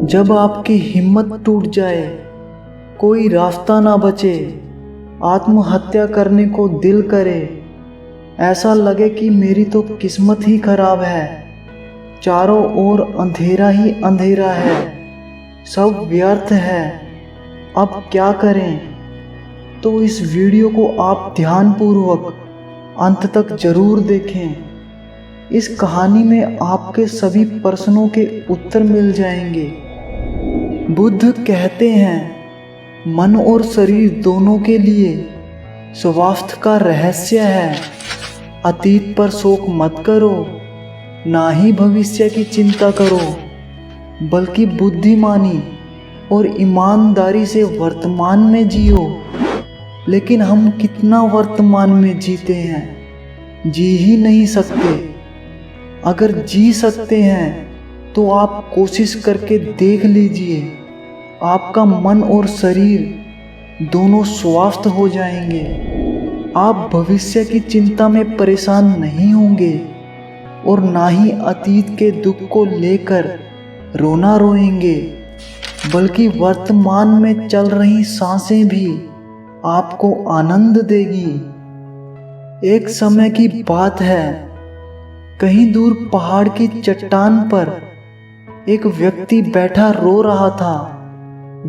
जब आपकी हिम्मत टूट जाए, कोई रास्ता ना बचे, आत्महत्या करने को दिल करे, ऐसा लगे कि मेरी तो किस्मत ही खराब है, चारों ओर अंधेरा ही अंधेरा है, सब व्यर्थ है, अब क्या करें। तो इस वीडियो को आप ध्यानपूर्वक अंत तक जरूर देखें। इस कहानी में आपके सभी प्रश्नों के उत्तर मिल जाएंगे। बुद्ध कहते हैं, मन और शरीर दोनों के लिए स्वास्थ्य का रहस्य है। अतीत पर शोक मत करो, ना ही भविष्य की चिंता करो, बल्कि बुद्धिमानी और ईमानदारी से वर्तमान में जियो। लेकिन हम कितना वर्तमान में जीते हैं? जी ही नहीं सकते। अगर जी सकते हैं तो आप कोशिश करके देख लीजिए, आपका मन और शरीर दोनों स्वस्थ हो जाएंगे। आप भविष्य की चिंता में परेशान नहीं होंगे और ना ही अतीत के दुख को लेकर रोना रोएंगे, बल्कि वर्तमान में चल रही सांसें भी आपको आनंद देगी। एक समय की बात है, कहीं दूर पहाड़ की चट्टान पर एक व्यक्ति बैठा रो रहा था।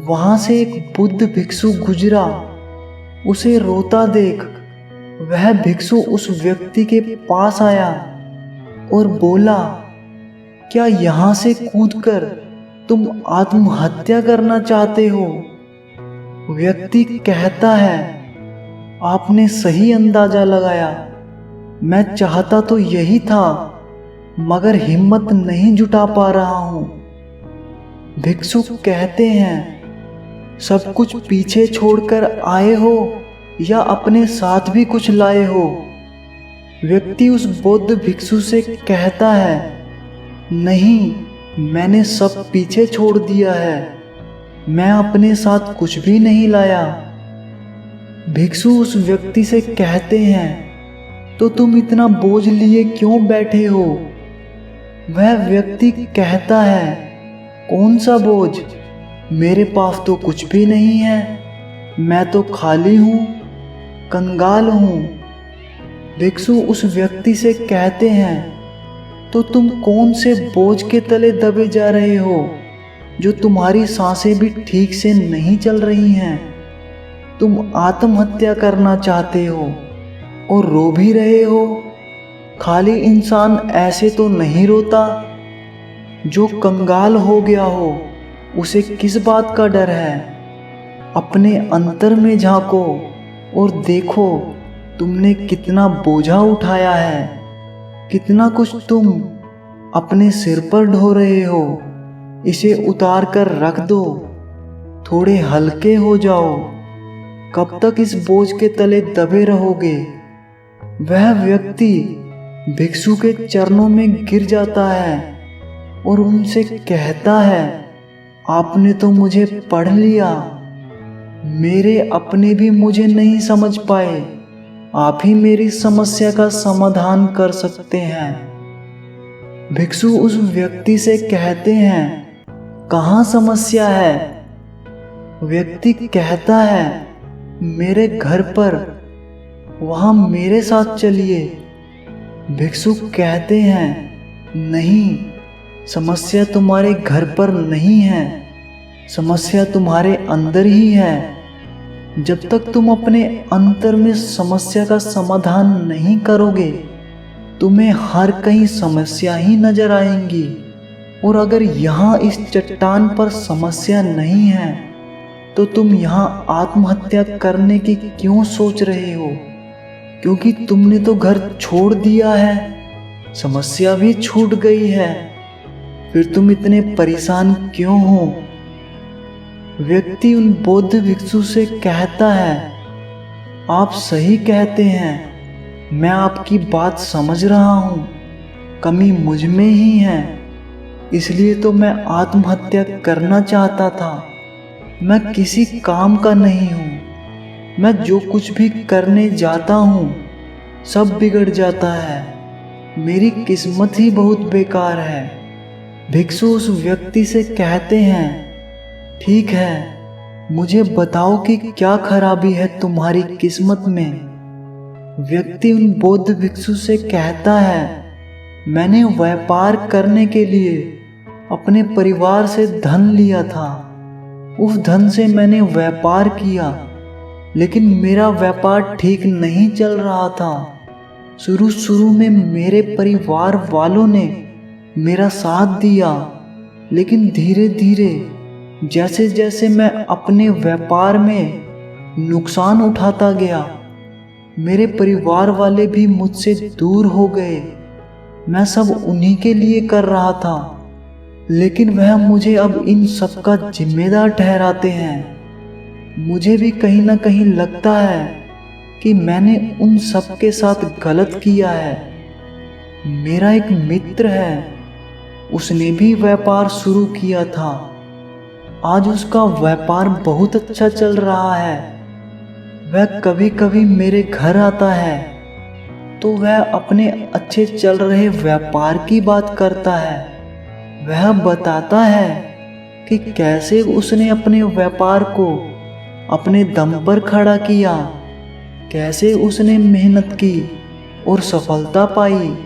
वहां से एक बुद्ध भिक्षु गुजरा। उसे रोता देख वह भिक्षु उस व्यक्ति के पास आया और बोला, क्या यहाँ से कूदकर तुम आत्महत्या करना चाहते हो? व्यक्ति कहता है, आपने सही अंदाजा लगाया, मैं चाहता तो यही था, मगर हिम्मत नहीं जुटा पा रहा हूं। भिक्षु कहते हैं, सब कुछ पीछे छोड़कर आए हो या अपने साथ भी कुछ लाए हो? व्यक्ति उस बौद्ध भिक्षु से कहता है, नहीं, मैंने सब पीछे छोड़ दिया है, मैं अपने साथ कुछ भी नहीं लाया। भिक्षु उस व्यक्ति से कहते हैं, तो तुम इतना बोझ लिए क्यों बैठे हो? वह व्यक्ति कहता है, कौन सा बोझ? मेरे पास तो कुछ भी नहीं है, मैं तो खाली हूँ, कंगाल हूँ। भिक्षु उस व्यक्ति से कहते हैं, तो तुम कौन से बोझ के तले दबे जा रहे हो, जो तुम्हारी सांसें भी ठीक से नहीं चल रही हैं? तुम आत्महत्या करना चाहते हो और रो भी रहे हो। खाली इंसान ऐसे तो नहीं रोता। जो कंगाल हो गया हो उसे किस बात का डर है? अपने अंतर में झांको और देखो तुमने कितना बोझा उठाया है, कितना कुछ तुम अपने सिर पर ढो रहे हो। इसे उतार कर रख दो, थोड़े हल्के हो जाओ। कब तक इस बोझ के तले दबे रहोगे? वह व्यक्ति भिक्षु के चरणों में गिर जाता है और उनसे कहता है, आपने तो मुझे पढ़ लिया, मेरे अपने भी मुझे नहीं समझ पाए, आप ही मेरी समस्या का समाधान कर सकते हैं। भिक्षु उस व्यक्ति से कहते हैं, कहाँ समस्या है? व्यक्ति कहता है, मेरे घर पर, वहां मेरे साथ चलिए। भिक्षु कहते हैं, नहीं, समस्या तुम्हारे घर पर नहीं है, समस्या तुम्हारे अंदर ही है। जब तक तुम अपने अंतर में समस्या का समाधान नहीं करोगे, तुम्हें हर कहीं समस्या ही नजर आएंगी। और अगर यहाँ इस चट्टान पर समस्या नहीं है, तो तुम यहाँ आत्महत्या करने की क्यों सोच रहे हो? क्योंकि तुमने तो घर छोड़ दिया है, समस्या भी छूट गई है, फिर तुम इतने परेशान क्यों हो? व्यक्ति उन बौद्ध भिक्षु से कहता है, आप सही कहते हैं, मैं आपकी बात समझ रहा हूँ, कमी मुझ में ही है, इसलिए तो मैं आत्महत्या करना चाहता था। मैं किसी काम का नहीं हूँ, मैं जो कुछ भी करने जाता हूँ सब बिगड़ जाता है, मेरी किस्मत ही बहुत बेकार है। भिक्षु उस व्यक्ति से कहते हैं, ठीक है, मुझे बताओ कि क्या खराबी है तुम्हारी किस्मत में। व्यक्ति उन बौद्ध भिक्षु से कहता है, मैंने व्यापार करने के लिए अपने परिवार से धन लिया था। उस धन से मैंने व्यापार किया, लेकिन मेरा व्यापार ठीक नहीं चल रहा था। शुरू में मेरे परिवार वालों ने मेरा साथ दिया, लेकिन धीरे धीरे जैसे जैसे मैं अपने व्यापार में नुकसान उठाता गया, मेरे परिवार वाले भी मुझसे दूर हो गए। मैं सब उन्हीं के लिए कर रहा था, लेकिन वह मुझे अब इन सब का जिम्मेदार ठहराते हैं। मुझे भी कहीं ना कहीं लगता है कि मैंने उन सब के साथ गलत किया है। मेरा एक मित्र है, उसने भी व्यापार शुरू किया था। आज उसका व्यापार बहुत अच्छा चल रहा है। वह कभी कभी मेरे घर आता है तो वह अपने अच्छे चल रहे व्यापार की बात करता है। वह बताता है कि कैसे उसने अपने व्यापार को अपने दम पर खड़ा किया, कैसे उसने मेहनत की और सफलता पाई।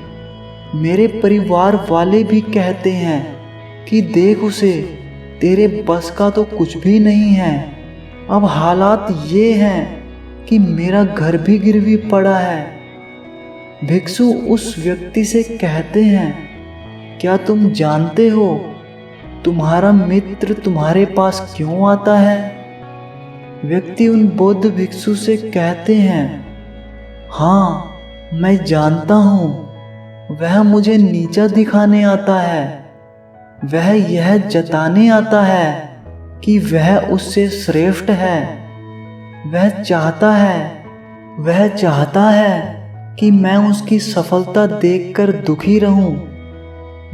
मेरे परिवार वाले भी कहते हैं कि देख उसे, तेरे बस का तो कुछ भी नहीं है। अब हालात ये हैं कि मेरा घर भी गिरवी पड़ा है। भिक्षु उस व्यक्ति से कहते हैं, क्या तुम जानते हो तुम्हारा मित्र तुम्हारे पास क्यों आता है? व्यक्ति उन बौद्ध भिक्षु से कहते हैं, हाँ, मैं जानता हूँ। वह मुझे नीचा दिखाने आता है। वह यह जताने आता है कि वह उससे श्रेष्ठ है। वह चाहता है कि मैं उसकी सफलता देखकर दुखी रहूं।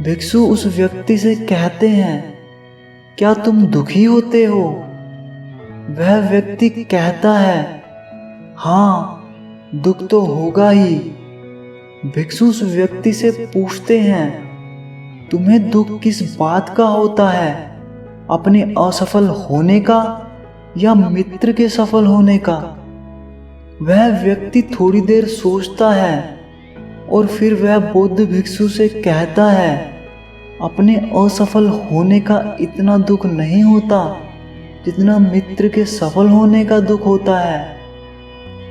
भिक्षु उस व्यक्ति से कहते हैं, क्या तुम दुखी होते हो? वह व्यक्ति कहता है, हाँ, दुख तो होगा ही। भिक्षु उस व्यक्ति से पूछते हैं, तुम्हें दुख किस बात का होता है? अपने असफल होने का या मित्र के सफल होने का? वह व्यक्ति थोड़ी देर सोचता है और फिर वह बौद्ध भिक्षु से कहता है, अपने असफल होने का इतना दुख नहीं होता जितना मित्र के सफल होने का दुख होता है।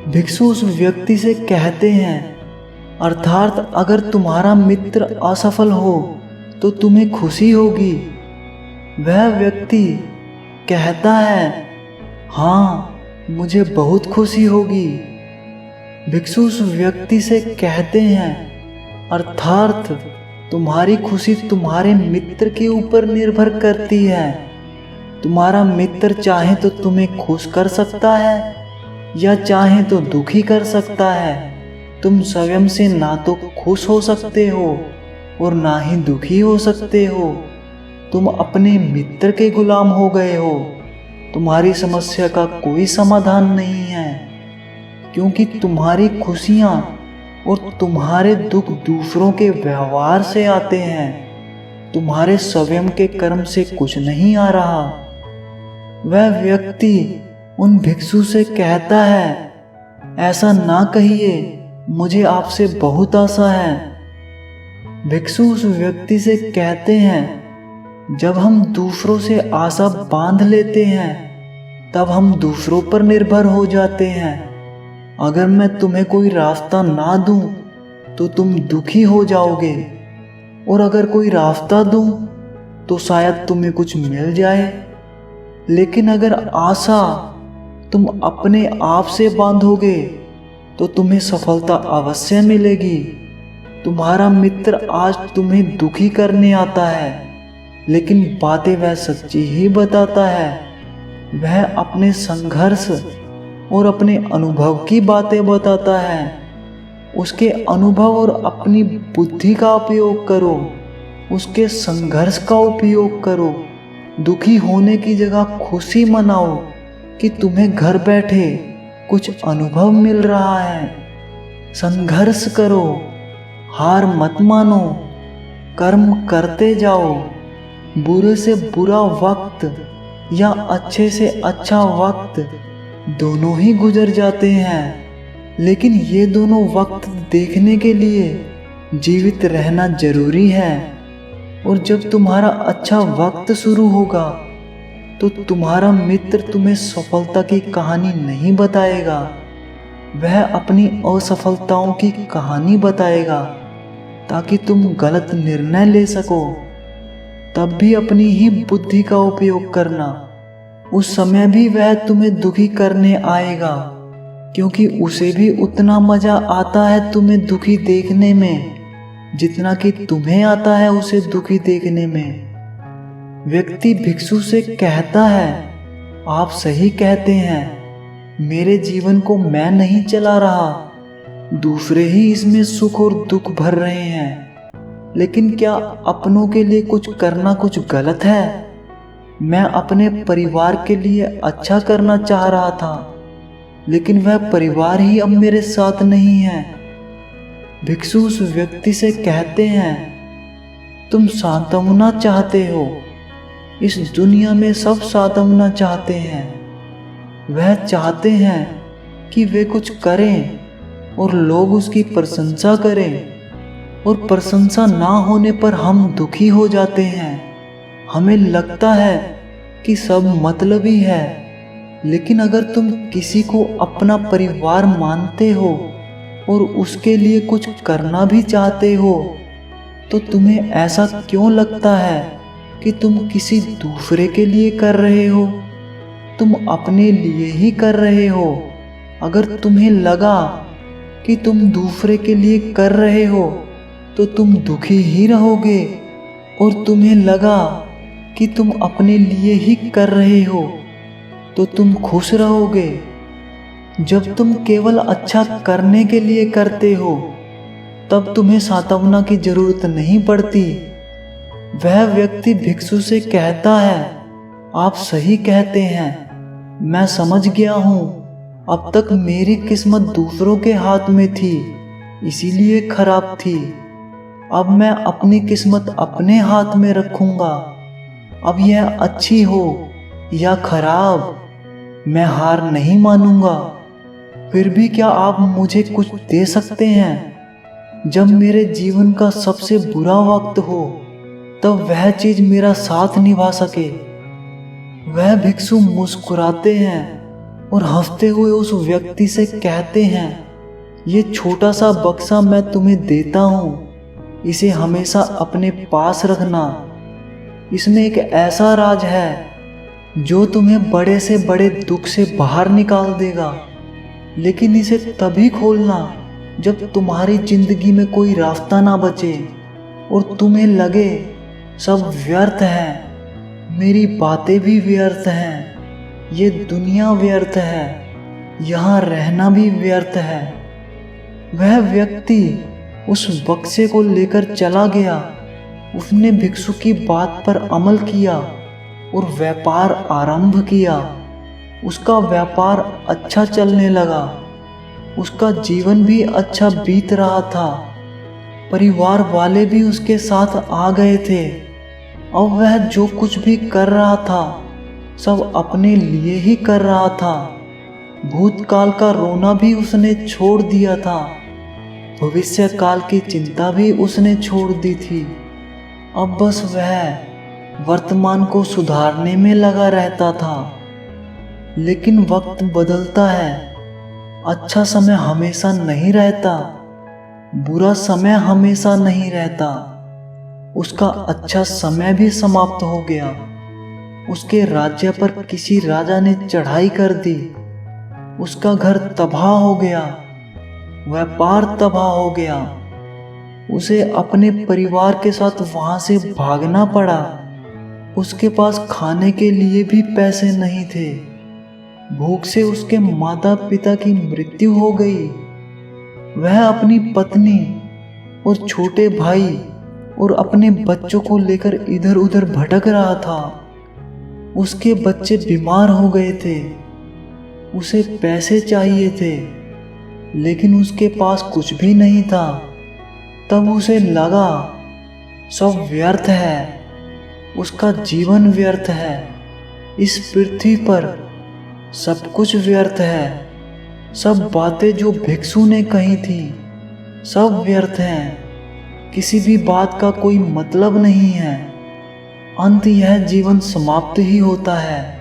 भिक्षु उस व्यक्ति से कहते हैं, अर्थात अगर तुम्हारा मित्र असफल हो तो तुम्हें खुशी होगी। वह व्यक्ति कहता है, हाँ, मुझे बहुत खुशी होगी। भिक्षु उस व्यक्ति से कहते हैं, अर्थात तुम्हारी खुशी तुम्हारे मित्र के ऊपर निर्भर करती है। तुम्हारा मित्र चाहे तो तुम्हें खुश कर सकता है या चाहे तो दुखी कर सकता है। तुम स्वयं से ना तो खुश हो सकते हो और ना ही दुखी हो सकते हो। तुम अपने मित्र के गुलाम हो गए हो। तुम्हारी समस्या का कोई समाधान नहीं है, क्योंकि तुम्हारी खुशियाँ और तुम्हारे दुख दूसरों के व्यवहार से आते हैं। तुम्हारे स्वयं के कर्म से कुछ नहीं आ रहा। वह व्यक्ति उन भिक्षु से कहता है, ऐसा ना कहिए, मुझे आपसे बहुत आशा है। भिक्षु उस व्यक्ति से कहते हैं, जब हम दूसरों से आशा बांध लेते हैं तब हम दूसरों पर निर्भर हो जाते हैं। अगर मैं तुम्हें कोई रास्ता ना दूं तो तुम दुखी हो जाओगे, और अगर कोई रास्ता दूं तो शायद तुम्हें कुछ मिल जाए। लेकिन अगर आशा तुम अपने आप से बांधोगे तो तुम्हें सफलता अवश्य मिलेगी। तुम्हारा मित्र आज तुम्हें दुखी करने आता है, लेकिन बातें वह सच्ची ही बताता है। वह अपने संघर्ष और अपने अनुभव की बातें बताता है। उसके अनुभव और अपनी बुद्धि का उपयोग करो, उसके संघर्ष का उपयोग करो। दुखी होने की जगह खुशी मनाओ कि तुम्हें घर बैठे कुछ अनुभव मिल रहा है। संघर्ष करो, हार मत मानो, कर्म करते जाओ, बुरे से बुरा वक्त या अच्छे से अच्छा वक्त दोनों ही गुजर जाते हैं, लेकिन ये दोनों वक्त देखने के लिए जीवित रहना जरूरी है। और जब तुम्हारा अच्छा वक्त शुरू होगा तो तुम्हारा मित्र तुम्हें सफलता की कहानी नहीं बताएगा, वह अपनी असफलताओं की कहानी बताएगा ताकि तुम गलत निर्णय ले सको। तब भी अपनी ही बुद्धि का उपयोग करना। उस समय भी वह तुम्हें दुखी करने आएगा, क्योंकि उसे भी उतना मजा आता है तुम्हें दुखी देखने में जितना कि तुम्हें आता है उसे दुखी देखने में। व्यक्ति भिक्षु से कहता है, आप सही कहते हैं, मेरे जीवन को मैं नहीं चला रहा, दूसरे ही इसमें सुख और दुख भर रहे हैं। लेकिन क्या अपनों के लिए कुछ करना कुछ गलत है? मैं अपने परिवार के लिए अच्छा करना चाह रहा था, लेकिन वह परिवार ही अब मेरे साथ नहीं है। भिक्षु उस व्यक्ति से कहते हैं, तुम सांत्वना चाहते हो, इस दुनिया में सब सांत्वना चाहते हैं। वह चाहते हैं कि वे कुछ करें और लोग उसकी प्रशंसा करें, और प्रशंसा ना होने पर हम दुखी हो जाते हैं। हमें लगता है कि सब मतलबी है। लेकिन अगर तुम किसी को अपना परिवार मानते हो और उसके लिए कुछ करना भी चाहते हो, तो तुम्हें ऐसा क्यों लगता है कि तुम किसी दूसरे के लिए कर रहे हो? तुम अपने लिए ही कर रहे हो। अगर तुम्हें लगा कि तुम दूसरे के लिए कर रहे हो तो तुम दुखी ही रहोगे, और तुम्हें लगा कि तुम अपने लिए ही कर रहे हो तो तुम खुश रहोगे। जब तुम केवल अच्छा करने के लिए करते हो तब तुम्हें सांत्वना की जरूरत नहीं पड़ती। वह व्यक्ति भिक्षु से कहता है, आप सही कहते हैं, मैं समझ गया हूँ, अब तक मेरी किस्मत दूसरों के हाथ में थी, इसीलिए खराब थी। अब मैं अपनी किस्मत अपने हाथ में रखूंगा। अब यह अच्छी हो या खराब, मैं हार नहीं मानूंगा। फिर भी क्या आप मुझे कुछ दे सकते हैं? जब मेरे जीवन का सबसे बुरा वक्त हो तब वह चीज मेरा साथ निभा सके। वह भिक्षु मुस्कुराते हैं और हंसते हुए उस व्यक्ति से कहते हैं, ये छोटा सा बक्सा मैं तुम्हें देता हूँ, इसे हमेशा अपने पास रखना। इसमें एक ऐसा राज है जो तुम्हें बड़े से बड़े दुख से बाहर निकाल देगा। लेकिन इसे तभी खोलना जब तुम्हारी जिंदगी में कोई रास्ता ना बचे और तुम्हें लगे सब व्यर्थ है, मेरी बातें भी व्यर्थ हैं, ये दुनिया व्यर्थ है, यहाँ रहना भी व्यर्थ है। वह व्यक्ति उस बक्से को लेकर चला गया। उसने भिक्षु की बात पर अमल किया और व्यापार आरंभ किया। उसका व्यापार अच्छा चलने लगा। उसका जीवन भी अच्छा बीत रहा था। परिवार वाले भी उसके साथ आ गए थे। अब वह जो कुछ भी कर रहा था सब अपने लिए ही कर रहा था। भूतकाल का रोना भी उसने छोड़ दिया था। भविष्य काल की चिंता भी उसने छोड़ दी थी। अब बस वह वर्तमान को सुधारने में लगा रहता था। लेकिन वक्त बदलता है। अच्छा समय हमेशा नहीं रहता, बुरा समय हमेशा नहीं रहता। उसका अच्छा समय भी समाप्त हो गया। उसके राज्य पर किसी राजा ने चढ़ाई कर दी। उसका घर तबाह हो गया, व्यापार तबाह हो गया। उसे अपने परिवार के साथ वहां से भागना पड़ा। उसके पास खाने के लिए भी पैसे नहीं थे। भूख से उसके माता पिता की मृत्यु हो गई। वह अपनी पत्नी और छोटे भाई और अपने बच्चों को लेकर इधर उधर भटक रहा था। उसके बच्चे बीमार हो गए थे। उसे पैसे चाहिए थे, लेकिन उसके पास कुछ भी नहीं था। तब उसे लगा सब व्यर्थ है, उसका जीवन व्यर्थ है। इस पृथ्वी पर सब कुछ व्यर्थ है। सब बातें जो भिक्षु ने कही थी सब व्यर्थ हैं। किसी भी बात का कोई मतलब नहीं है। अंत यह जीवन समाप्त ही होता है,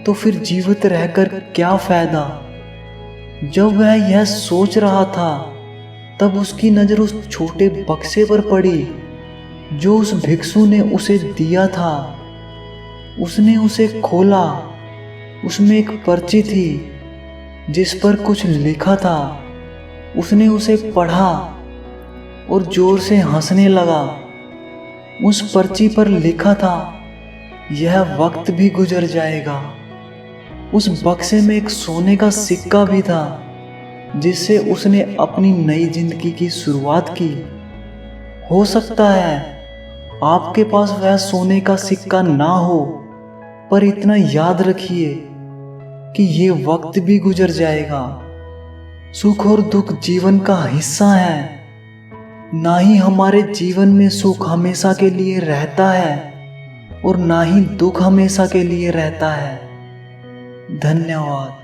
तो फिर जीवित रहकर क्या फायदा। जब वह यह सोच रहा था तब उसकी नजर उस छोटे बक्से पर पड़ी जो उस भिक्षु ने उसे दिया था। उसने उसे खोला। उसमें एक पर्ची थी जिस पर कुछ लिखा था। उसने उसे पढ़ा और जोर से हंसने लगा। उस पर्ची पर लिखा था, यह वक्त भी गुजर जाएगा। उस बक्से में एक सोने का सिक्का भी था जिससे उसने अपनी नई जिंदगी की शुरुआत की। हो सकता है आपके पास वह सोने का सिक्का ना हो, पर इतना याद रखिए कि ये वक्त भी गुजर जाएगा। सुख और दुख जीवन का हिस्सा है। ना ही हमारे जीवन में सुख हमेशा के लिए रहता है और ना ही दुख हमेशा के लिए रहता है। धन्यवाद।